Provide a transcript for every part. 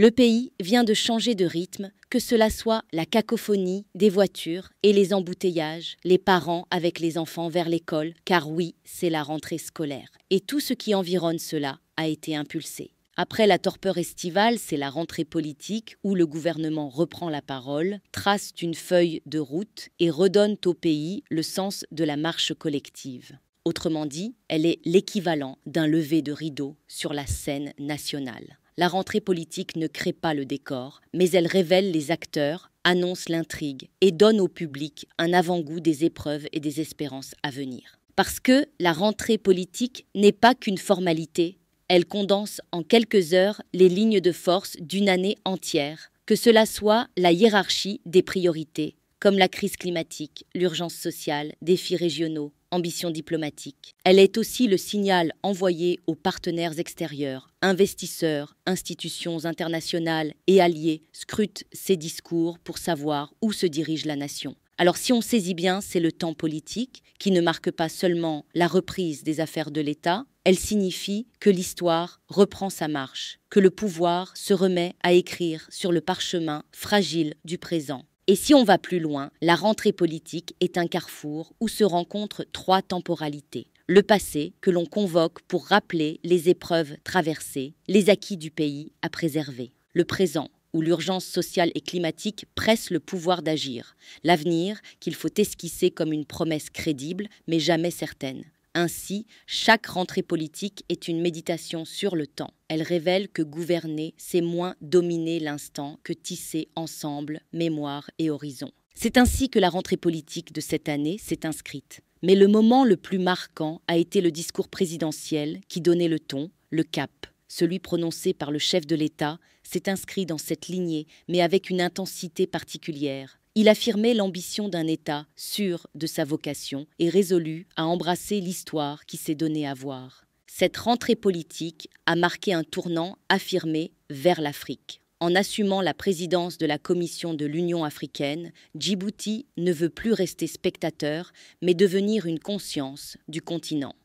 Le pays vient de changer de rythme, que cela soit la cacophonie des voitures et les embouteillages, les parents avec les enfants vers l'école, car oui, c'est la rentrée scolaire. Et tout ce qui environne cela a été impulsé. Après la torpeur estivale, c'est la rentrée politique où le gouvernement reprend la parole, trace une feuille de route et redonne au pays le sens de la marche collective. Autrement dit, elle est l'équivalent d'un lever de rideau sur la scène nationale. La rentrée politique ne crée pas le décor, mais elle révèle les acteurs, annonce l'intrigue et donne au public un avant-goût des épreuves et des espérances à venir. Parce que la rentrée politique n'est pas qu'une formalité, elle condense en quelques heures les lignes de force d'une année entière, que cela soit la hiérarchie des priorités, comme la crise climatique, l'urgence sociale, défis régionaux, ambitions diplomatiques. Elle est aussi le signal envoyé aux partenaires extérieurs, investisseurs, institutions internationales et alliés scrutent ces discours pour savoir où se dirige la nation. Alors si on saisit bien, c'est le temps politique qui ne marque pas seulement la reprise des affaires de l'État, elle signifie que l'histoire reprend sa marche, que le pouvoir se remet à écrire sur le parchemin fragile du présent. Et si on va plus loin, la rentrée politique est un carrefour où se rencontrent trois temporalités. Le passé, que l'on convoque pour rappeler les épreuves traversées, les acquis du pays à préserver. Le présent, où l'urgence sociale et climatique presse le pouvoir d'agir. L'avenir, qu'il faut esquisser comme une promesse crédible, mais jamais certaine. Ainsi, chaque rentrée politique est une méditation sur le temps. Elle révèle que gouverner, c'est moins dominer l'instant que tisser ensemble mémoire et horizon. C'est ainsi que la rentrée politique de cette année s'est inscrite. Mais le moment le plus marquant a été le discours présidentiel qui donnait le ton, le cap. Celui prononcé par le chef de l'État s'est inscrit dans cette lignée, mais avec une intensité particulière. Il affirmait l'ambition d'un État sûr de sa vocation et résolu à embrasser l'histoire qui s'est donnée à voir. Cette rentrée politique a marqué un tournant affirmé vers l'Afrique. En assumant la présidence de la Commission de l'Union africaine, Djibouti ne veut plus rester spectateur, mais devenir une conscience du continent.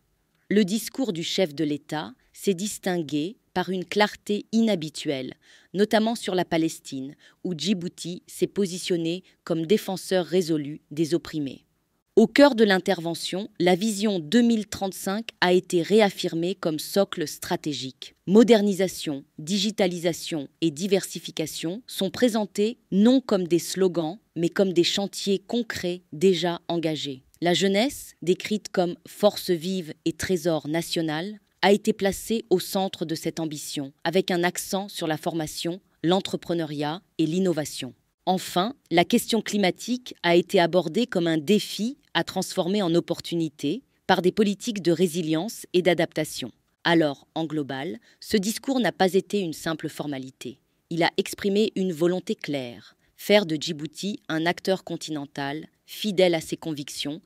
Le discours du chef de l'État s'est distingué par une clarté inhabituelle, notamment sur la Palestine, où Djibouti s'est positionné comme défenseur résolu des opprimés. Au cœur de l'intervention, la vision 2035 a été réaffirmée comme socle stratégique. Modernisation, digitalisation et diversification sont présentés non comme des slogans, mais comme des chantiers concrets déjà engagés. La jeunesse, décrite comme force vive et trésor national, a été placée au centre de cette ambition, avec un accent sur la formation, l'entrepreneuriat et l'innovation. Enfin, la question climatique a été abordée comme un défi à transformer en opportunité par des politiques de résilience et d'adaptation. Alors, en global, ce discours n'a pas été une simple formalité. Il a exprimé une volonté claire, faire de Djibouti un acteur continental, fidèle à ses convictions,